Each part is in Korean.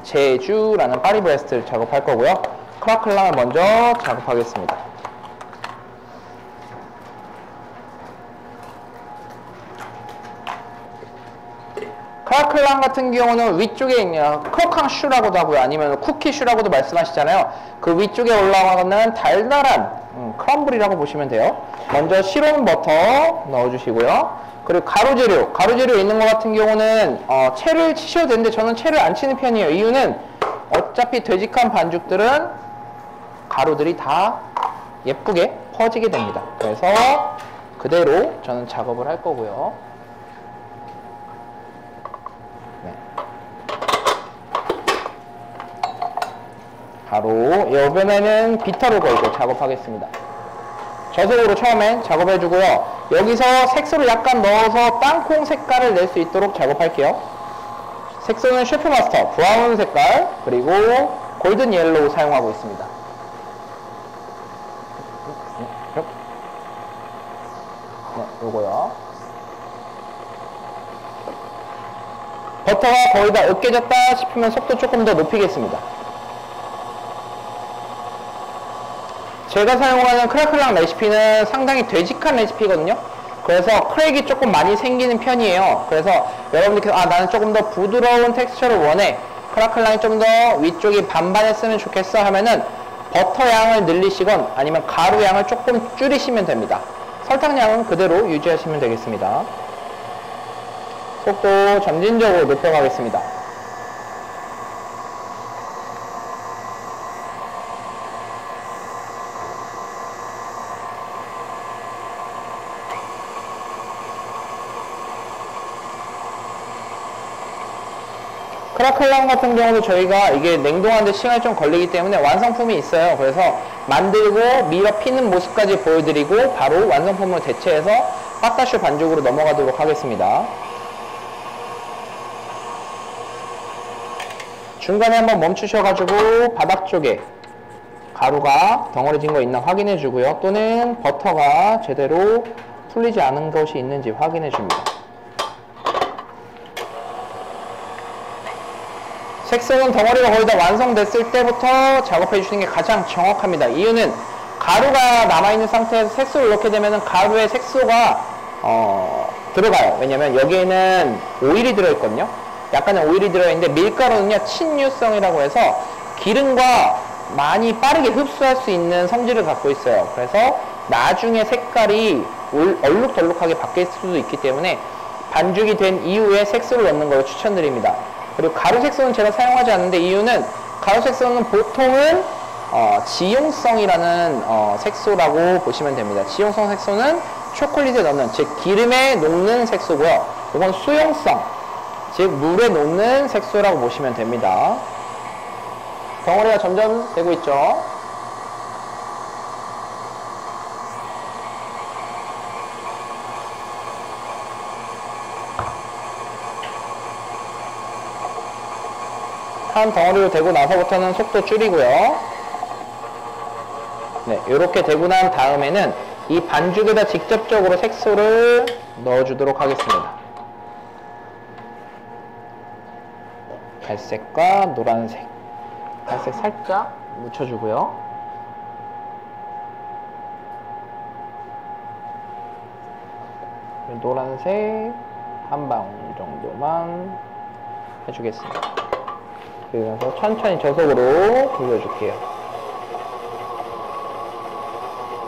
제주라는 파리브레스트를 작업할 거고요. 크라클랑을 먼저 작업하겠습니다. 크라클랑 같은 경우는 위쪽에 있는 크로캉 슈라고도 하고요. 아니면 쿠키 슈라고도 말씀하시잖아요. 그 위쪽에 올라가는 달달한 크럼블이라고 보시면 돼요. 먼저 시로운 버터 넣어주시고요. 그리고 가루재료 있는 것 같은 경우는 채를 치셔도 되는데 저는 채를 안 치는 편이에요. 이유는 어차피 되직한 반죽들은 가루들이 다 예쁘게 퍼지게 됩니다. 그래서 그대로 저는 작업을 할 거고요. 네. 바로 이번에는 비터를 걸고 작업하겠습니다. 저속으로 처음엔 작업해주고요. 여기서 색소를 약간 넣어서 땅콩 색깔을 낼 수 있도록 작업할게요. 색소는 셰프마스터 브라운 색깔 그리고 골든 옐로우 사용하고 있습니다. 네, 요거요. 버터가 거의 다 으깨졌다 싶으면 속도 조금 더 높이겠습니다. 제가 사용하는 크라클랑 레시피는 상당히 되직한 레시피거든요. 그래서 크랙이 조금 많이 생기는 편이에요. 그래서 여러분들께서 나는 조금 더 부드러운 텍스처를 원해, 크라클랑이 좀 더 위쪽이 반반했으면 좋겠어 하면은 버터 양을 늘리시건 아니면 가루 양을 조금 줄이시면 됩니다. 설탕 양은 그대로 유지하시면 되겠습니다. 속도 점진적으로 높여가겠습니다. 크라클랑 같은 경우도 저희가 이게 냉동하는데 시간이 좀 걸리기 때문에 완성품이 있어요. 그래서 만들고 밀어 피는 모습까지 보여드리고 바로 완성품을 대체해서 빠따슈 반죽으로 넘어가도록 하겠습니다. 중간에 한번 멈추셔가지고 바닥 쪽에 가루가 덩어리진 거 있나 확인해 주고요. 또는 버터가 제대로 풀리지 않은 것이 있는지 확인해 줍니다. 색소는 덩어리가 거의 다 완성됐을 때부터 작업해 주시는 게 가장 정확합니다. 이유는 가루가 남아있는 상태에서 색소를 넣게 되면 가루에 색소가 들어가요. 왜냐면 여기에는 오일이 들어있거든요. 약간의 오일이 들어있는데 밀가루는요 친유성이라고 해서 기름과 많이 빠르게 흡수할 수 있는 성질을 갖고 있어요. 그래서 나중에 색깔이 얼룩덜룩하게 바뀔 수도 있기 때문에 반죽이 된 이후에 색소를 넣는 걸 추천드립니다. 그리고 가루 색소는 제가 사용하지 않는데 이유는 가루 색소는 보통은 지용성이라는 색소라고 보시면 됩니다. 지용성 색소는 초콜릿에 넣는, 즉 기름에 녹는 색소고요. 이건 수용성, 즉 물에 녹는 색소라고 보시면 됩니다. 덩어리가 점점 되고 있죠. 한 덩어리로 되고 나서부터는 속도 줄이고요. 네, 이렇게 되고 난 다음에는 이 반죽에다 직접적으로 색소를 넣어주도록 하겠습니다. 갈색과 노란색, 갈색 살짝 묻혀주고요. 노란색 한 방울 정도만 해주겠습니다. 그래서 천천히 저속으로 돌려줄게요.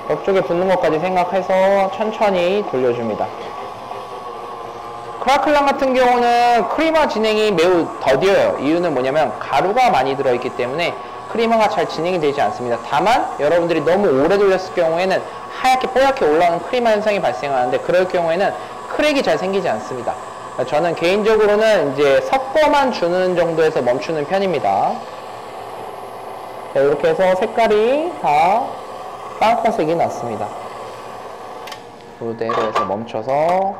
옆쪽에 붙는 것까지 생각해서 천천히 돌려줍니다. 크라클랑 같은 경우는 크리머 진행이 매우 더뎌요. 이유는 뭐냐면 가루가 많이 들어있기 때문에 크리머가 잘 진행이 되지 않습니다. 다만 여러분들이 너무 오래 돌렸을 경우에는 하얗게 뽀얗게 올라오는 크리머 현상이 발생하는데 그럴 경우에는 크랙이 잘 생기지 않습니다. 저는 개인적으로는 이제 섞어만 주는 정도에서 멈추는 편입니다. 자, 이렇게 해서 색깔이 다 땅콩색이 났습니다. 그대로 해서 멈춰서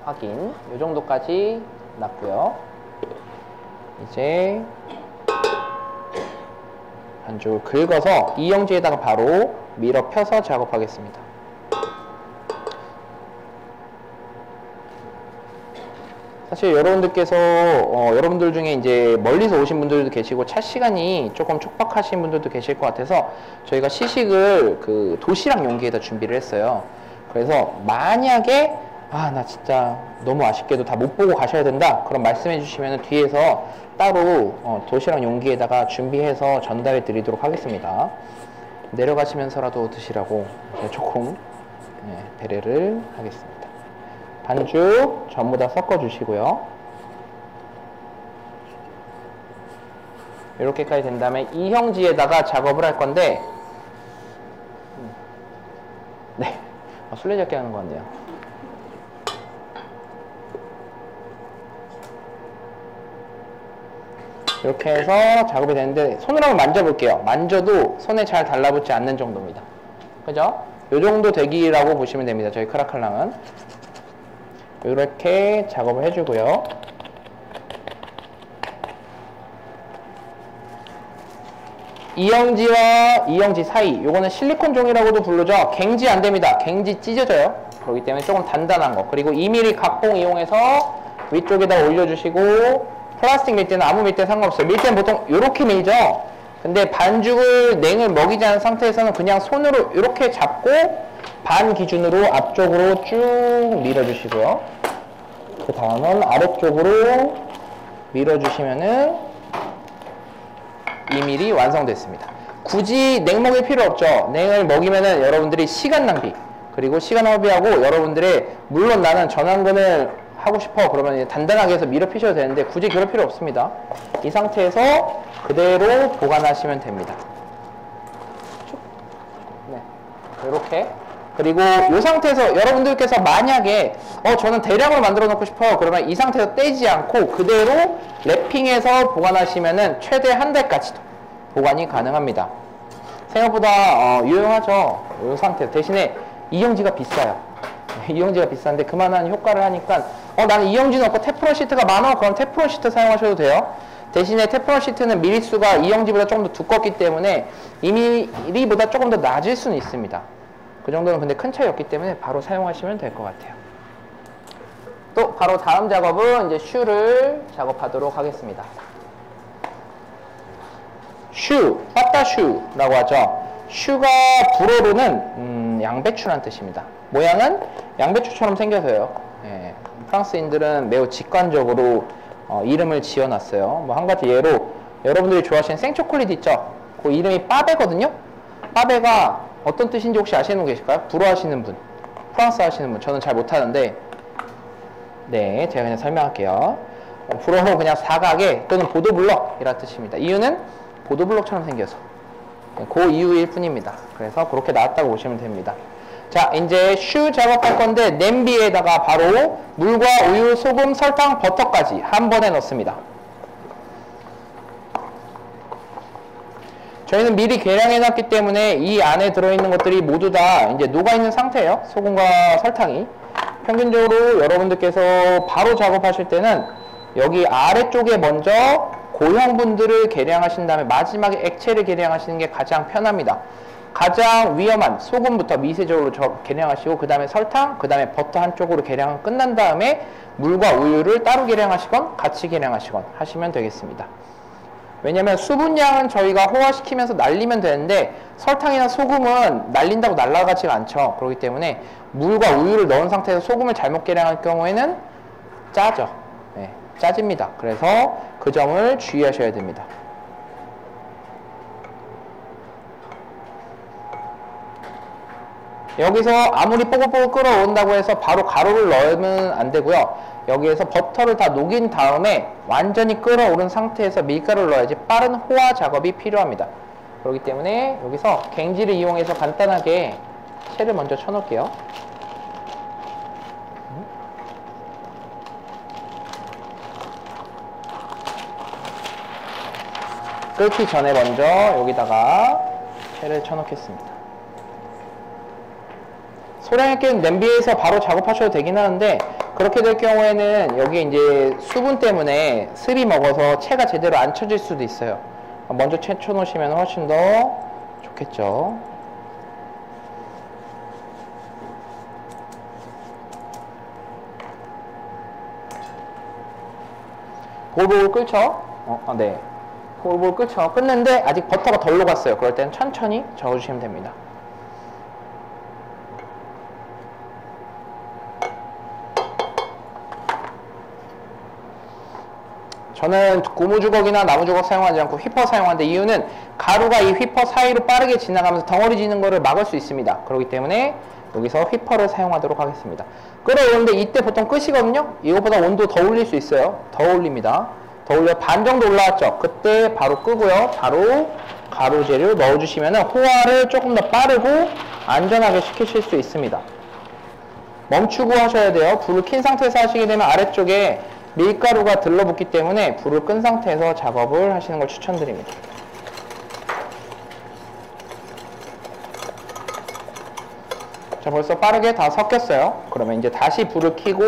확인. 이 정도까지 났고요. 이제 반죽을 긁어서 이영지에다가 바로 밀어 펴서 작업하겠습니다. 사실 여러분들께서 여러분들 중에 이제 멀리서 오신 분들도 계시고 차 시간이 조금 촉박하신 분들도 계실 것 같아서 저희가 시식을 그 도시락 용기에다 준비를 했어요. 그래서 만약에 나 진짜 너무 아쉽게도 다 못 보고 가셔야 된다 그럼 말씀해 주시면 뒤에서 따로 도시락 용기에다가 준비해서 전달해 드리도록 하겠습니다. 내려가시면서라도 드시라고 조금 배려를 하겠습니다. 반죽 전부 다 섞어 주시고요. 이렇게까지 된 다음에 이형지에다가 작업을 할 건데 네, 술래잡기 하는 것 같네요. 이렇게 해서 작업이 되는데 손으로 한번 만져볼게요. 만져도 손에 잘 달라붙지 않는 정도입니다. 그죠? 요 정도 되기라고 보시면 됩니다. 저희 크라칼랑은 이렇게 작업을 해주고요. 이형지와 이형지 사이, 요거는 실리콘 종이라고도 부르죠. 갱지 안 됩니다. 갱지 찢어져요. 그렇기 때문에 조금 단단한 거. 그리고 2mm 각봉 이용해서 위쪽에다 올려주시고, 플라스틱 밀대는 아무 밀대 상관없어요. 밀대는 보통 이렇게 밀죠. 근데 반죽을 냉을 먹이지 않은 상태에서는 그냥 손으로 이렇게 잡고 반 기준으로 앞쪽으로 쭉 밀어주시고요. 그 다음은 아래쪽으로 밀어주시면은 2mm 완성됐습니다. 굳이 냉 먹일 필요 없죠. 냉을 먹이면은 여러분들이 시간 낭비, 그리고 시간 낭비하고 여러분들의, 물론 나는 전완근을 하고 싶어 그러면 단단하게 해서 밀어 피셔도 되는데 굳이 그럴 필요 없습니다. 이 상태에서 그대로 보관하시면 됩니다. 네, 이렇게. 그리고 이 상태에서 여러분들께서 만약에 저는 대량으로 만들어 놓고 싶어요 그러면 이 상태에서 떼지 않고 그대로 랩핑해서 보관하시면은 최대 한 달까지도 보관이 가능합니다. 생각보다 유용하죠. 이 상태. 대신에 이형지가 비싸요. 이형지가 비싼데 그만한 효과를 하니까 나는 이형지는 없고 테프론 시트가 많아 그럼 테프론 시트 사용하셔도 돼요. 대신에 테프론 시트는 미리수가 이형지보다 조금 더 두껍기 때문에 2mm보다 조금 더 낮을 수는 있습니다. 그 정도는 근데 큰 차이 없기 때문에 바로 사용하시면 될 것 같아요. 또 바로 다음 작업은 이제 슈를 작업하도록 하겠습니다. 슈, 빠따슈라고 하죠. 슈가 불어로는 양배추란 뜻입니다. 모양은 양배추처럼 생겨서요. 예, 프랑스인들은 매우 직관적으로 이름을 지어놨어요. 뭐 한 가지 예로 여러분들이 좋아하시는 생초콜릿 있죠? 그 이름이 빠베거든요. 빠베가 어떤 뜻인지 혹시 아시는 분 계실까요? 불어 하시는 분, 프랑스 하시는 분. 저는 잘 못하는데 네, 제가 그냥 설명할게요. 불어로 그냥 사각에 또는 보도블럭 이란 뜻입니다. 이유는 보도블럭처럼 생겨서 그 이유일 뿐입니다. 그래서 그렇게 나왔다고 보시면 됩니다. 자, 이제 슈 작업할 건데 냄비에다가 바로 물과 우유, 소금, 설탕, 버터까지 한 번에 넣습니다. 저희는 미리 계량해 놨기 때문에 이 안에 들어있는 것들이 모두 다 이제 녹아있는 상태예요. 소금과 설탕이. 평균적으로 여러분들께서 바로 작업하실 때는 여기 아래쪽에 먼저 고형분들을 계량하신 다음에 마지막에 액체를 계량하시는 게 가장 편합니다. 가장 위험한 소금부터 미세적으로 계량하시고 그 다음에 설탕, 그 다음에 버터 한쪽으로 계량은 끝난 다음에 물과 우유를 따로 계량하시건 같이 계량하시건 하시면 되겠습니다. 왜냐면 수분량은 저희가 호화시키면서 날리면 되는데 설탕이나 소금은 날린다고 날아가지가 않죠. 그렇기 때문에 물과 우유를 넣은 상태에서 소금을 잘못 계량할 경우에는 짜죠. 네, 짜집니다. 그래서 그 점을 주의하셔야 됩니다. 여기서 아무리 뽀글뽀글 끓어온다고 해서 바로 가루를 넣으면 안 되고요. 여기에서 버터를 다 녹인 다음에 완전히 끓어오른 상태에서 밀가루를 넣어야지 빠른 호화 작업이 필요합니다. 그렇기 때문에 여기서 갱지를 이용해서 간단하게 채를 먼저 쳐놓을게요. 끓기 전에 먼저 여기다가 채를 쳐놓겠습니다. 소량의 끓는 냄비에서 바로 작업하셔도 되긴 하는데 그렇게 될 경우에는 여기 이제 수분 때문에 습이 먹어서 채가 제대로 안 쳐질 수도 있어요. 먼저 채 쳐놓으시면 훨씬 더 좋겠죠. 보글보글 끓죠? 네. 보글보글 끓죠? 끓는데 아직 버터가 덜 녹았어요. 그럴 때는 천천히 저어주시면 됩니다. 저는 고무주걱이나 나무주걱 사용하지 않고 휘퍼 사용하는데 이유는 가루가 이 휘퍼 사이로 빠르게 지나가면서 덩어리 지는 것을 막을 수 있습니다. 그렇기 때문에 여기서 휘퍼를 사용하도록 하겠습니다. 끓어오는데 이때 보통 끝이거든요. 이것보다 온도 더 올릴 수 있어요. 더 올립니다. 더 올려 반 정도 올라왔죠. 그때 바로 끄고요. 바로 가루 재료 넣어주시면 호화를 조금 더 빠르고 안전하게 시키실 수 있습니다. 멈추고 하셔야 돼요. 불을 킨 상태에서 하시게 되면 아래쪽에 밀가루가 들러붙기 때문에 불을 끈 상태에서 작업을 하시는 걸 추천드립니다. 자, 벌써 빠르게 다 섞였어요. 그러면 이제 다시 불을 켜고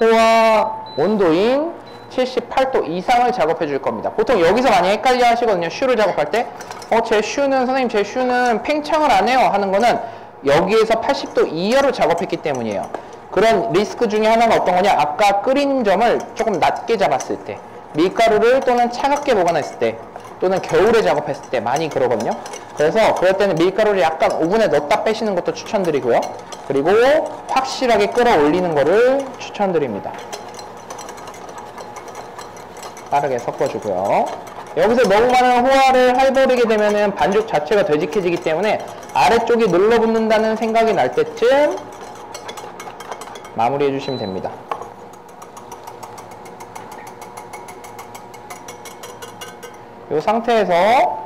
호화 온도인 78도 이상을 작업해 줄 겁니다. 보통 여기서 많이 헷갈려 하시거든요. 슈를 작업할 때 제 슈는 선생님 제 슈는 팽창을 안 해요 하는 거는 여기에서 80도 이하로 작업했기 때문이에요. 그런 리스크 중에 하나가 어떤 거냐, 아까 끓인 점을 조금 낮게 잡았을 때, 밀가루를 또는 차갑게 보관했을 때, 또는 겨울에 작업했을 때 많이 그러거든요. 그래서 그럴 때는 밀가루를 약간 오븐에 넣었다 빼시는 것도 추천드리고요. 그리고 확실하게 끌어올리는 거를 추천드립니다. 빠르게 섞어주고요. 여기서 너무 많은 호화를 해버리게 되면은 반죽 자체가 되직해지기 때문에 아래쪽이 눌러붙는다는 생각이 날 때쯤 마무리해 주시면 됩니다. 이 상태에서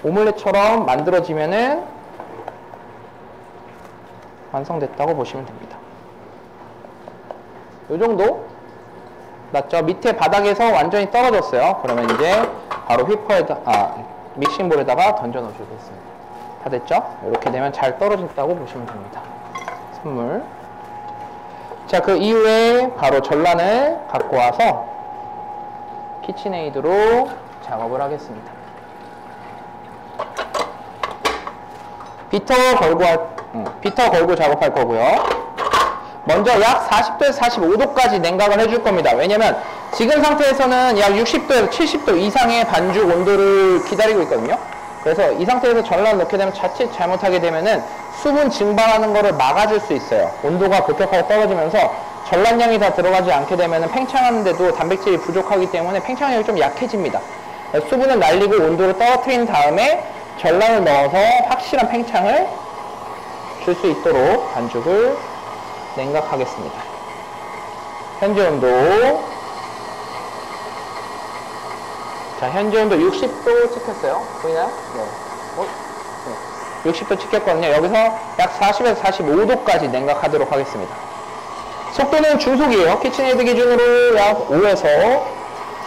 오믈렛처럼 만들어지면은 완성됐다고 보시면 됩니다. 이 정도 맞죠? 밑에 바닥에서 완전히 떨어졌어요. 그러면 이제 바로 믹싱볼에다가 던져 넣어주겠습니다. 다 됐죠? 이렇게 되면 잘 떨어졌다고 보시면 됩니다. 선물. 자, 그 이후에 바로 전란을 갖고 와서 키친에이드로 작업을 하겠습니다. 비터 걸고 작업할 거고요. 먼저 약 40도에서 45도까지 냉각을 해줄 겁니다. 왜냐면 지금 상태에서는 약 60도에서 70도 이상의 반죽 온도를 기다리고 있거든요. 그래서 이 상태에서 전란을 넣게 되면 자칫 잘못하게 되면은 수분 증발하는 거를 막아줄 수 있어요. 온도가 급격하게 떨어지면서 전란량이 다 들어가지 않게 되면은 팽창하는데도 단백질이 부족하기 때문에 팽창력이 좀 약해집니다. 수분을 날리고 온도를 떨어뜨린 다음에 전란을 넣어서 확실한 팽창을 줄 수 있도록 반죽을 냉각하겠습니다. 현재 온도, 자, 현재 온도 60도 찍혔어요. 보이나요? 네. 60도 찍혔거든요. 여기서 약 40에서 45도까지 냉각하도록 하겠습니다. 속도는 중속이에요. 키친에이드 기준으로 약 5에서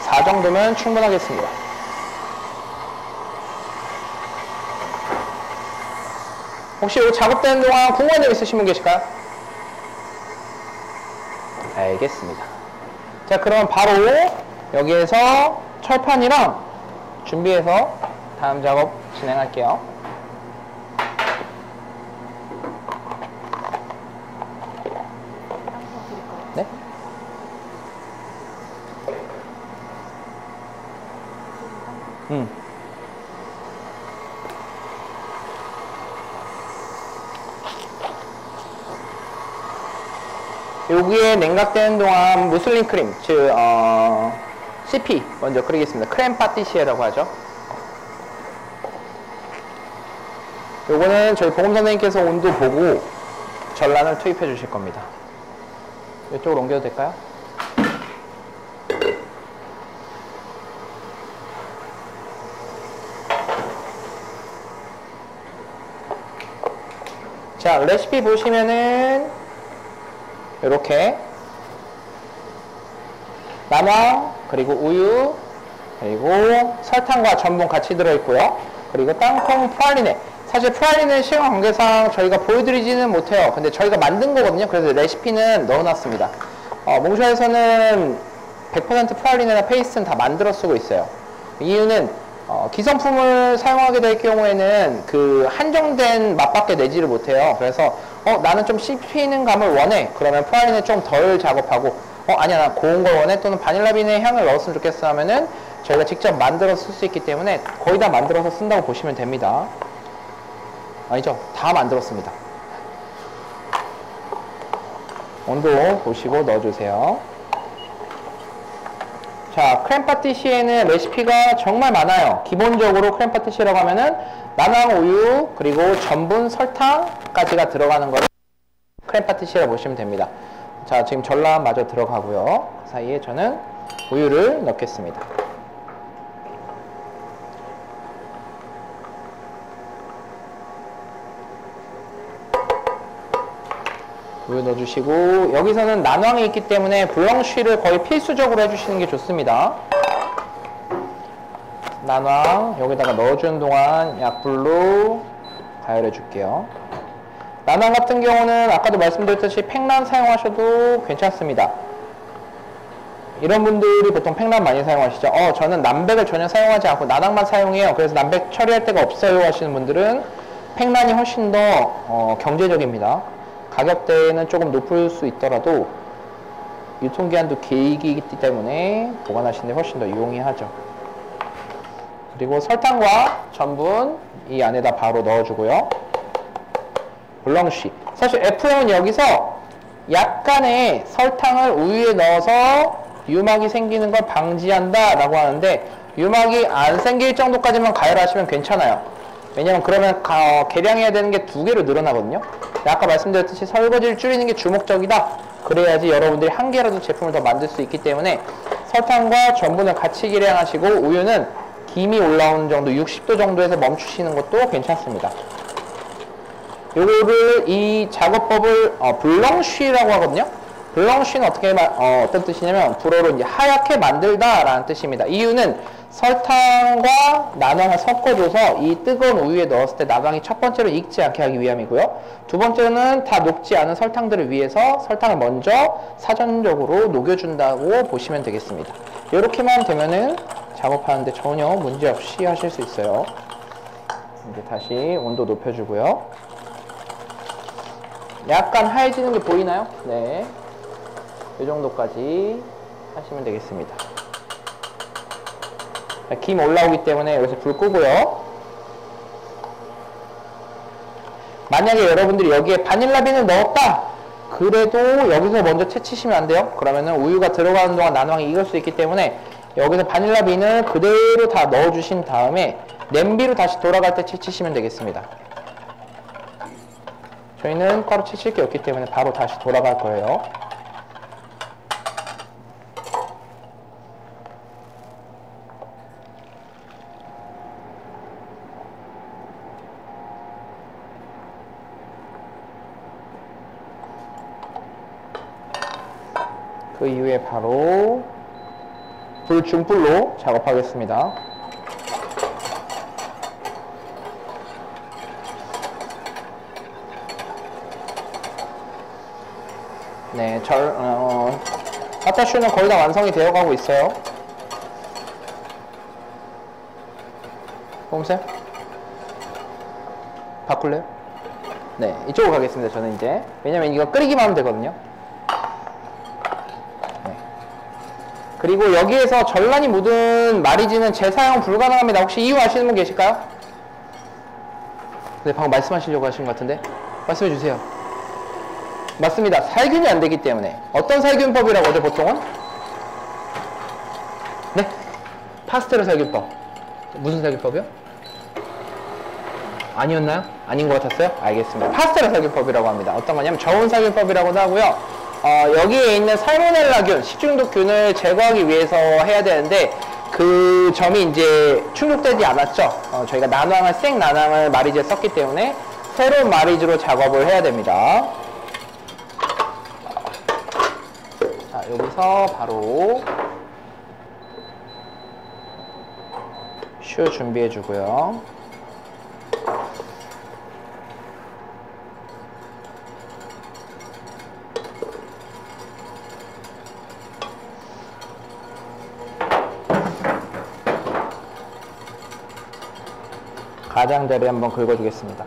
4 정도면 충분하겠습니다. 혹시 이 작업되는 동안 궁금한 점 있으신 분 계실까요? 알겠습니다. 자, 그럼 바로 여기에서 철판이랑 준비해서 다음 작업 진행할게요. 네? 여기에 냉각되는 동안 무슬린 크림, 즉 CP 먼저 끓이겠습니다. 크렘 파티시에라고 하죠. 요거는 저희 보금 선생님께서 온도 보고 전란을 투입해 주실 겁니다. 이쪽으로 옮겨도 될까요? 자, 레시피 보시면은 이렇게 남황, 그리고 우유, 그리고 설탕과 전분 같이 들어있고요. 그리고 땅콩 프랄리네. 사실 프랄리네 시간 관계상 저희가 보여드리지는 못해요. 근데 저희가 만든 거거든요. 그래서 레시피는 넣어놨습니다. 몽쉘에서는 100% 프랄리네나 페이스트는 다 만들어 쓰고 있어요. 이유는 기성품을 사용하게 될 경우에는 그 한정된 맛밖에 내지를 못해요. 그래서 나는 좀 씹히는 감을 원해. 그러면 프랄리네 좀 덜 작업하고 아니야, 나 고운 걸 원해 또는 바닐라 빈의 향을 넣었으면 좋겠어 하면은 저희가 직접 만들어서 쓸 수 있기 때문에 거의 다 만들어서 쓴다고 보시면 됩니다. 아니죠? 다 만들었습니다. 온도 보시고 넣어주세요. 자, 크렘 파티시에는 레시피가 정말 많아요. 기본적으로 크렘 파티시라고 하면은 난황 우유 그리고 전분 설탕까지가 들어가는 거를 크렘 파티시라고 보시면 됩니다. 자, 지금 전라마저 들어가고요. 그 사이에 저는 우유를 넣겠습니다. 우유 넣어주시고, 여기서는 난황이 있기 때문에 블렁쉬를 거의 필수적으로 해주시는 게 좋습니다. 난황 여기다가 넣어주는 동안 약불로 가열해 줄게요. 난황 같은 경우는 아까도 말씀드렸듯이 팽난 사용하셔도 괜찮습니다. 이런 분들이 보통 팽난 많이 사용하시죠. 저는 남백을 전혀 사용하지 않고 난황만 사용해요. 그래서 남백 처리할 데가 없어요 하시는 분들은 팽난이 훨씬 더 경제적입니다. 가격대는 조금 높을 수 있더라도 유통기한도 길기 때문에 보관하시는 데 훨씬 더 유용하죠. 그리고 설탕과 전분 이 안에다 바로 넣어주고요. 블렁쉬. 사실 F형은 여기서 약간의 설탕을 우유에 넣어서 유막이 생기는 걸 방지한다 라고 하는데, 유막이 안 생길 정도까지만 가열하시면 괜찮아요. 왜냐면 그러면 계량해야 되는 게 2개로 늘어나거든요. 아까 말씀드렸듯이 설거지를 줄이는 게 주목적이다. 그래야지 여러분들이 한 개라도 제품을 더 만들 수 있기 때문에 설탕과 전분을 같이 계량하시고, 우유는 김이 올라오는 정도 60도 정도에서 멈추시는 것도 괜찮습니다. 요거를 이 작업법을 블렁쉬라고 하거든요. 블렁쉬는 어떤 뜻이냐면 불어로 이제 하얗게 만들다 라는 뜻입니다. 이유는 설탕과 난황을 섞어줘서 이 뜨거운 우유에 넣었을 때 난황이 첫 번째로 익지 않게 하기 위함이고요. 두 번째로는 다 녹지 않은 설탕들을 위해서 설탕을 먼저 사전적으로 녹여준다고 보시면 되겠습니다. 이렇게만 되면은 작업하는데 전혀 문제없이 하실 수 있어요. 이제 다시 온도 높여주고요. 약간 하얘지는 게 보이나요? 네. 이 정도까지 하시면 되겠습니다. 김 올라오기 때문에 여기서 불 끄고요. 만약에 여러분들이 여기에 바닐라빈을 넣었다 그래도 여기서 먼저 채치시면 안 돼요. 그러면은 우유가 들어가는 동안 난황이 익을 수 있기 때문에 여기서 바닐라빈을 그대로 다 넣어주신 다음에 냄비로 다시 돌아갈 때 채치시면 되겠습니다. 저희는 따로 채칠 게 없기 때문에 바로 다시 돌아갈 거예요. 그 이후에 바로 불 중불로 작업하겠습니다. 네, 파타슈는 거의 다 완성이 되어 가고 있어요. 보세요. 바꿀래요? 네, 이쪽으로 가겠습니다. 저는 이제 왜냐면 이거 끓이기만 하면 되거든요. 네. 그리고 여기에서 전란이 묻은 마리지는 재사용 불가능합니다. 혹시 이유 아시는 분 계실까요? 네, 방금 말씀하시려고 하신 것 같은데 말씀해 주세요. 맞습니다. 살균이 안 되기 때문에. 어떤 살균법이라고 하죠, 보통은? 네? 파스테르 살균법. 무슨 살균법이요? 아니었나요? 아닌 것 같았어요? 알겠습니다. 파스테르 살균법이라고 합니다. 어떤 거냐면 저온 살균법이라고도 하고요. 여기에 있는 살모넬라균, 식중독균을 제거하기 위해서 해야 되는데 그 점이 이제 충족되지 않았죠. 저희가 생 난황을 마리지에 썼기 때문에 새로운 마리지로 작업을 해야 됩니다. 자, 여기서 바로 슈 준비해 주고요. 가장자리 한번 긁어주겠습니다.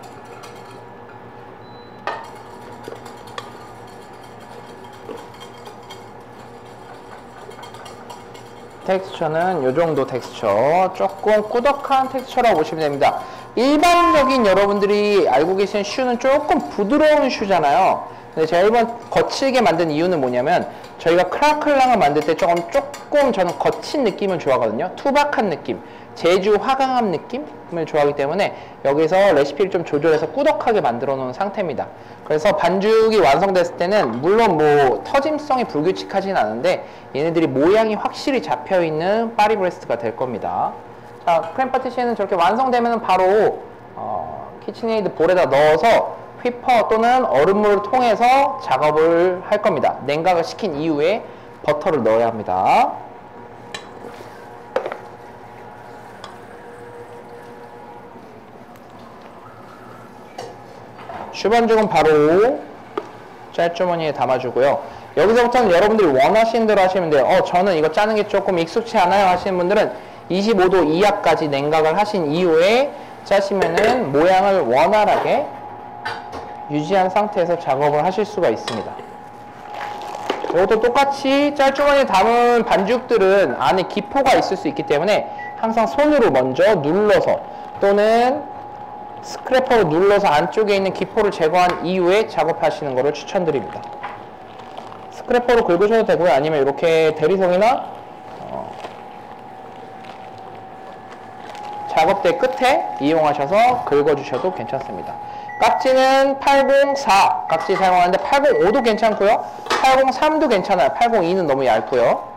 텍스처는 이 정도 텍스처, 조금 꾸덕한 텍스처라고 보시면 됩니다. 일반적인 여러분들이 알고 계신 슈는 조금 부드러운 슈잖아요. 근데 제가 이번 거칠게 만든 이유는 뭐냐면 저희가 크라클랑을 만들 때 조금 저는 거친 느낌을 좋아하거든요. 투박한 느낌, 제주 화강암 느낌을 좋아하기 때문에 여기서 레시피를 좀 조절해서 꾸덕하게 만들어 놓은 상태입니다. 그래서 반죽이 완성됐을 때는 물론 뭐 터짐성이 불규칙하진 않은데 얘네들이 모양이 확실히 잡혀있는 파리브레스트가 될 겁니다. 자, 크림 파티시에는 저렇게 완성되면 바로 키친에이드 볼에다 넣어서 휘퍼 또는 얼음물을 통해서 작업을 할 겁니다. 냉각을 시킨 이후에 버터를 넣어야 합니다. 슈반죽은 바로 짤주머니에 담아주고요. 여기서부터는 여러분들이 원하시는 대로 하시면 돼요. 저는 이거 짜는 게 조금 익숙치 않아요 하시는 분들은 25도 이하까지 냉각을 하신 이후에 짜시면은 모양을 원활하게 유지한 상태에서 작업을 하실 수가 있습니다. 이것도 똑같이 짤주머니에 담은 반죽들은 안에 기포가 있을 수 있기 때문에 항상 손으로 먼저 눌러서 또는 스크래퍼로 눌러서 안쪽에 있는 기포를 제거한 이후에 작업하시는 것을 추천드립니다. 스크래퍼로 긁으셔도 되고요. 아니면 이렇게 대리석이나 작업대 끝에 이용하셔서 긁어주셔도 괜찮습니다. 깍지는 804 깍지 사용하는데 805도 괜찮고요. 803도 괜찮아요. 802는 너무 얇고요.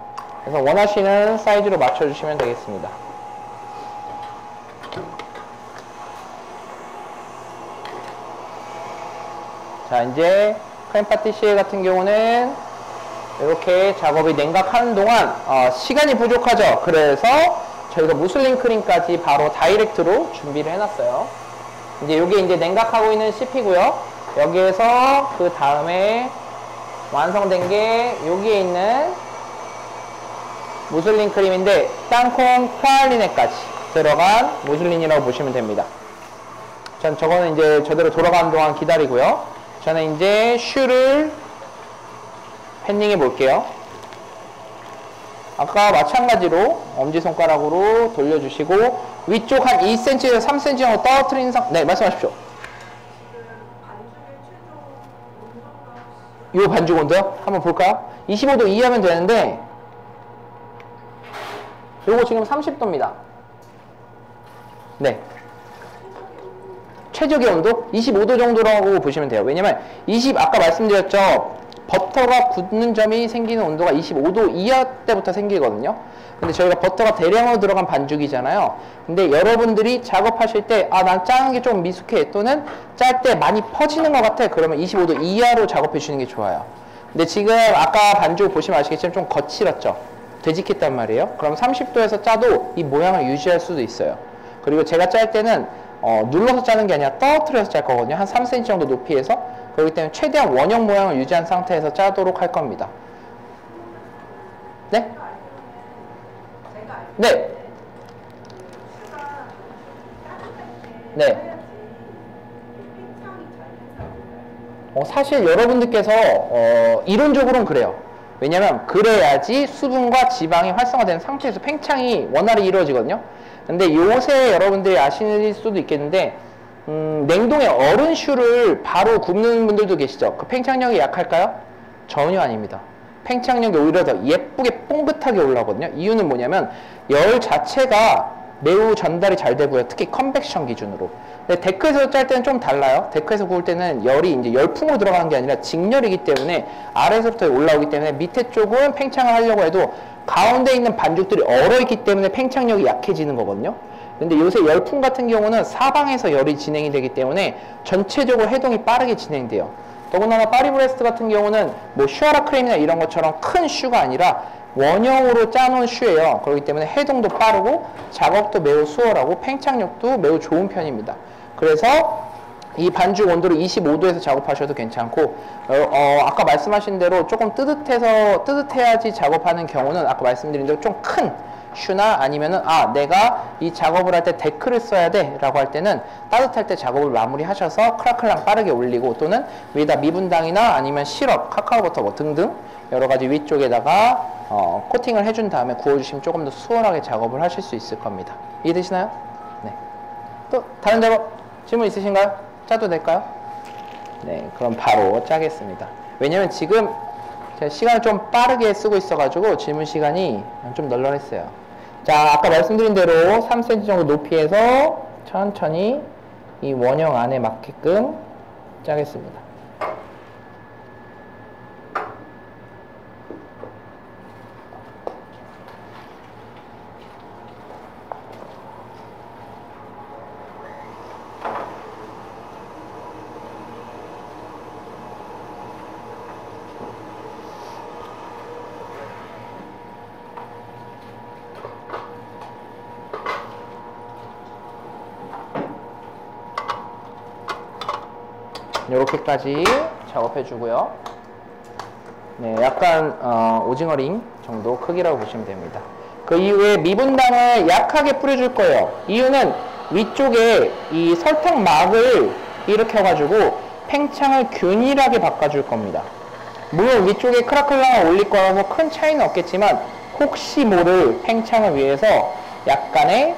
그래서 원하시는 사이즈로 맞춰주시면 되겠습니다. 자, 이제 크림 파티시에 같은 경우는 이렇게 작업이 냉각하는 동안 시간이 부족하죠. 그래서 저희가 무슬린 크림까지 바로 다이렉트로 준비를 해놨어요. 이제 이게 이제 냉각하고 있는 CP고요. 여기에서 그 다음에 완성된 게 여기에 있는 무슬린 크림인데 땅콩 프랄리네까지 들어간 무슬린이라고 보시면 됩니다. 전 저거는 이제 저대로 돌아가는 동안 기다리고요. 저는 이제 슈를 팬닝해 볼게요. 아까 마찬가지로 엄지손가락으로 돌려주시고 위쪽 한 2cm에서 3cm 정도 떨어뜨린 네, 말씀하십시오. 이 반죽 온도요? 한번 볼까요? 25도 이하면 되는데 요거 지금 30도입니다. 네. 최적의 온도? 25도 정도라고 보시면 돼요. 왜냐면 아까 말씀드렸죠. 버터가 굳는 점이 생기는 온도가 25도 이하 때부터 생기거든요. 근데 저희가 버터가 대량으로 들어간 반죽이잖아요. 근데 여러분들이 작업하실 때 난 짜는 게 좀 미숙해 또는 짤 때 많이 퍼지는 것 같아. 그러면 25도 이하로 작업해 주시는 게 좋아요. 근데 지금 아까 반죽 보시면 아시겠지만 좀 거칠었죠. 되직했단 말이에요. 그럼 30도에서 짜도 이 모양을 유지할 수도 있어요. 그리고 제가 짤 때는 눌러서 짜는 게 아니라 떨어뜨려서 짤 거거든요. 한 3cm 정도 높이에서. 그렇기 때문에 최대한 원형 모양을 유지한 상태에서 짜도록 할 겁니다. 네? 네. 네. 사실 여러분들께서 이론적으로는 그래요. 왜냐면 그래야지 수분과 지방이 활성화된 상태에서 팽창이 원활히 이루어지거든요. 근데 요새 여러분들이 아실 수도 있겠는데 냉동에 얼은 슈를 바로 굽는 분들도 계시죠. 그 팽창력이 약할까요? 전혀 아닙니다. 팽창력이 오히려 더 예쁘게 뽕긋하게 올라오거든요. 이유는 뭐냐면 열 자체가 매우 전달이 잘 되고요. 특히 컨벡션 기준으로. 근데 데크에서 짤 때는 좀 달라요. 데크에서 구울 때는 열이 이제 열풍으로 들어가는 게 아니라 직열이기 때문에 아래에서부터 올라오기 때문에 밑에 쪽은 팽창을 하려고 해도 가운데 있는 반죽들이 얼어있기 때문에 팽창력이 약해지는 거거든요. 근데 요새 열풍 같은 경우는 사방에서 열이 진행이 되기 때문에 전체적으로 해동이 빠르게 진행돼요. 더군다나 파리브레스트 같은 경우는 뭐 슈아라 크림이나 이런 것처럼 큰 슈가 아니라 원형으로 짜놓은 슈예요. 그렇기 때문에 해동도 빠르고 작업도 매우 수월하고 팽창력도 매우 좋은 편입니다. 그래서 이 반죽 온도를 25도에서 작업하셔도 괜찮고 아까 말씀하신 대로 조금 뜨뜻해야지 작업하는 경우는 아까 말씀드린 대로 좀 큰 슈나 아니면은 내가 이 작업을 할 때 데크를 써야 돼 라고 할 때는 따뜻할 때 작업을 마무리 하셔서 크라클랑 빠르게 올리고 또는 위에다 미분당이나 아니면 시럽, 카카오버터 뭐 등등 여러가지 위쪽에다가 코팅을 해준 다음에 구워주시면 조금 더 수월하게 작업을 하실 수 있을 겁니다. 이해되시나요? 네. 또 다른 작업 질문 있으신가요? 짜도 될까요? 네, 그럼 바로 짜겠습니다. 왜냐면 지금 제가 시간을 좀 빠르게 쓰고 있어가지고 질문 시간이 좀 널널했어요. 자, 아까 말씀드린 대로 3cm 정도 높이에서 천천히 이 원형 안에 맞게끔 짜겠습니다. 이렇게까지 작업해 주고요. 네, 약간 오징어링 정도 크기라고 보시면 됩니다. 그 이후에 미분당을 약하게 뿌려줄 거예요. 이유는 위쪽에 이 설탕막을 일으켜가지고 팽창을 균일하게 바꿔줄 겁니다. 물론 위쪽에 크라클랑을 올릴 거라서 큰 차이는 없겠지만 혹시 모를 팽창을 위해서 약간의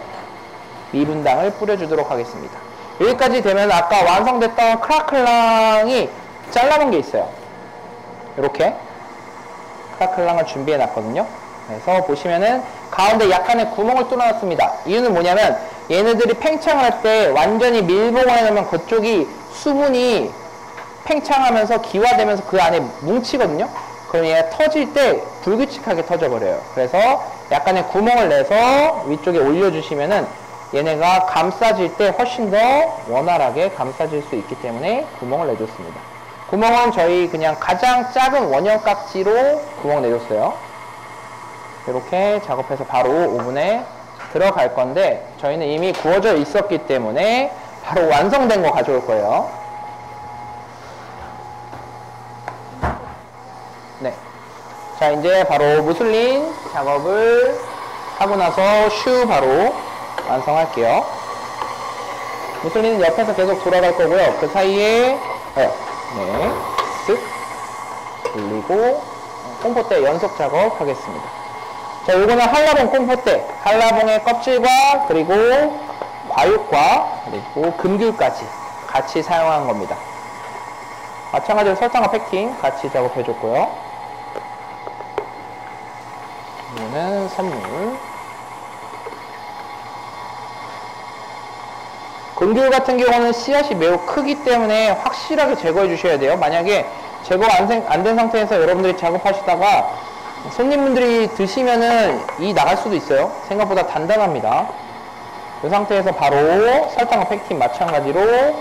미분당을 뿌려주도록 하겠습니다. 여기까지 되면 아까 완성됐던 크라클랑이 잘라놓은 게 있어요. 이렇게 크라클랑을 준비해 놨거든요. 그래서 보시면은 가운데 약간의 구멍을 뚫어놨습니다. 이유는 뭐냐면 얘네들이 팽창을 할 때 완전히 밀봉을 해놓으면 그쪽이 수분이 팽창하면서 기화되면서 그 안에 뭉치거든요. 그럼 얘가 터질 때 불규칙하게 터져버려요. 그래서 약간의 구멍을 내서 위쪽에 올려주시면은 얘네가 감싸질 때 훨씬 더 원활하게 감싸질 수 있기 때문에 구멍을 내줬습니다. 구멍은 저희 그냥 가장 작은 원형 깍지로 구멍 내줬어요. 이렇게 작업해서 바로 오븐에 들어갈 건데 저희는 이미 구워져 있었기 때문에 바로 완성된 거 가져올 거예요. 네. 자, 이제 바로 무슬린 작업을 하고 나서 슈 바로 완성할게요. 무슬린은 옆에서 계속 돌아갈 거고요. 그 사이에 쓱 돌리고 콩포대 연속 작업 하겠습니다. 자, 요거는 한라봉 콩포대, 한라봉의 껍질과 그리고 과육과 그리고 금귤까지 같이 사용한 겁니다. 마찬가지로 설탕과 패킹 같이 작업해줬고요. 이거는 선물. 금귤 같은 경우는 씨앗이 매우 크기 때문에 확실하게 제거해 주셔야 돼요. 만약에 제거 안 된 상태에서 여러분들이 작업하시다가 손님분들이 드시면은 이 나갈 수도 있어요. 생각보다 단단합니다. 이 상태에서 바로 설탕과 패킹 마찬가지로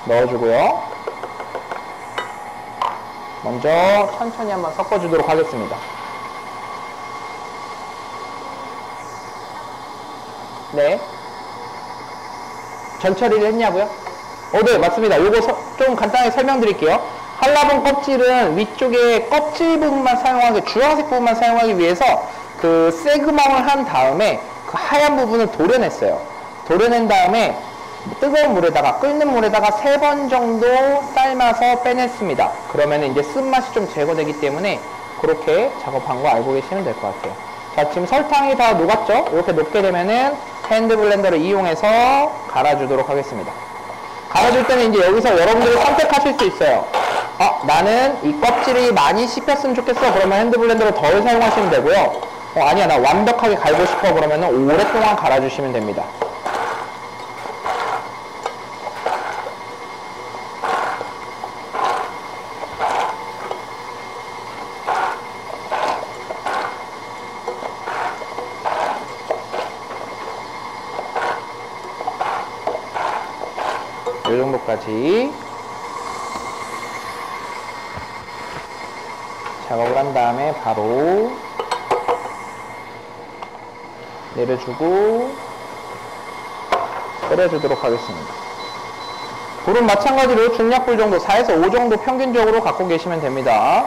넣어주고요. 먼저 천천히 한번 섞어주도록 하겠습니다. 네. 전 처리를 했냐고요? 네, 맞습니다. 요거 좀 간단하게 설명드릴게요. 한라봉 껍질은 위쪽에 껍질 부분만 사용하기, 주황색 부분만 사용하기 위해서 그 쇠구멍을 한 다음에 그 하얀 부분을 도려냈어요. 도려낸 다음에 뜨거운 물에다가, 끓는 물에다가 3번 정도 삶아서 빼냈습니다. 그러면 이제 쓴맛이 좀 제거되기 때문에 그렇게 작업한 거 알고 계시면 될 것 같아요. 자, 지금 설탕이 다 녹았죠? 이렇게 녹게 되면은 핸드 블렌더를 이용해서 갈아주도록 하겠습니다. 갈아줄 때는 이제 여기서 여러분들이 선택하실 수 있어요. 나는 이 껍질이 많이 씹혔으면 좋겠어. 그러면 핸드 블렌더를 덜 사용하시면 되고요. 아니야, 나 완벽하게 갈고 싶어. 그러면 오랫동안 갈아주시면 됩니다. 이 정도까지 작업을 한 다음에 바로 내려주고 끓여주도록 하겠습니다. 불은 마찬가지로 중약불 정도 4에서 5 정도 평균적으로 갖고 계시면 됩니다.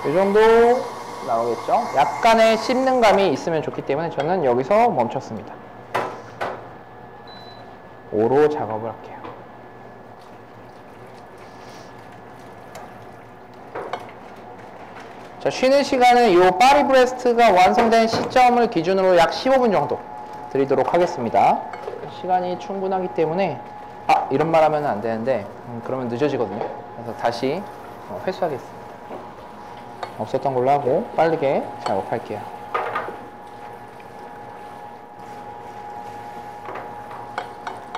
이 정도 나오겠죠? 약간의 씹는 감이 있으면 좋기 때문에 저는 여기서 멈췄습니다. 5로 작업을 할게요. 자, 쉬는 시간은 이 파리 브레스트가 완성된 시점을 기준으로 약 15분 정도 드리도록 하겠습니다. 시간이 충분하기 때문에 이런 말 하면 안 되는데 그러면 늦어지거든요. 그래서 다시 회수하겠습니다. 없었던 걸로 하고 빠르게 작업할게요.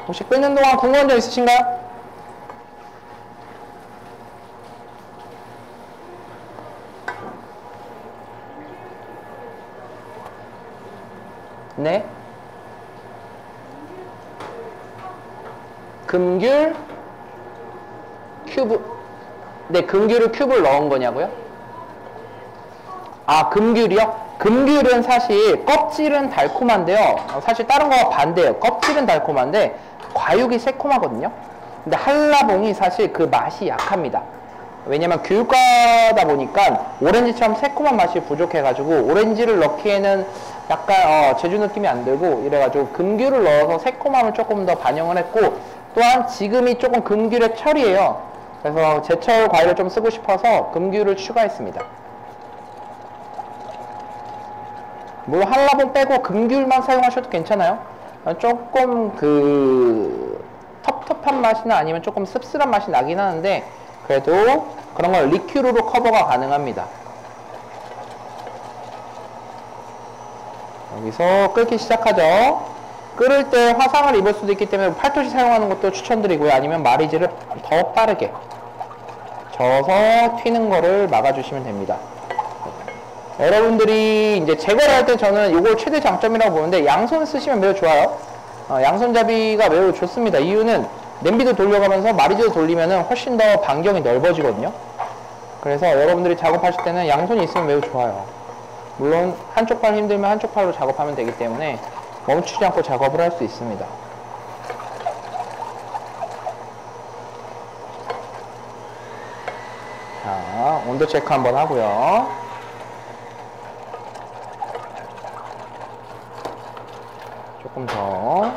혹시 끓는 동안 궁금한 점 있으신가요? 네. 금귤 큐브. 네, 금귤을 큐브를 넣은 거냐고요? 금귤이요? 금귤은 사실 껍질은 달콤한데요. 사실 다른 거와 반대예요. 껍질은 달콤한데 과육이 새콤하거든요. 근데 한라봉이 사실 그 맛이 약합니다. 왜냐면 귤과다 보니까 오렌지처럼 새콤한 맛이 부족해가지고 오렌지를 넣기에는 약간 제주 느낌이 안 들고 이래가지고 금귤을 넣어서 새콤함을 조금 더 반영을 했고, 또한 지금이 조금 금귤의 철이에요. 그래서 제철 과일을 좀 쓰고 싶어서 금귤을 추가했습니다. 물론 한라봉 빼고 금귤만 사용하셔도 괜찮아요. 조금 텁텁한 맛이나 아니면 조금 씁쓸한 맛이 나긴 하는데 그래도 그런 걸 리큐르로 커버가 가능합니다. 여기서 끓기 시작하죠. 끓을 때 화상을 입을 수도 있기 때문에 팔토시 사용하는 것도 추천드리고요. 아니면 마리즈를 더 빠르게 저어서 튀는 거를 막아주시면 됩니다. 여러분들이 이제 제거를 할 때 저는 이걸 최대 장점이라고 보는데 양손 쓰시면 매우 좋아요. 양손잡이가 매우 좋습니다. 이유는 냄비도 돌려가면서 마리즈도 돌리면은 훨씬 더 반경이 넓어지거든요. 그래서 여러분들이 작업하실 때는 양손이 있으면 매우 좋아요. 물론 한쪽 팔 힘들면 한쪽 팔로 작업하면 되기 때문에 멈추지 않고 작업을 할 수 있습니다. 자, 온도 체크 한번 하고요. 조금 더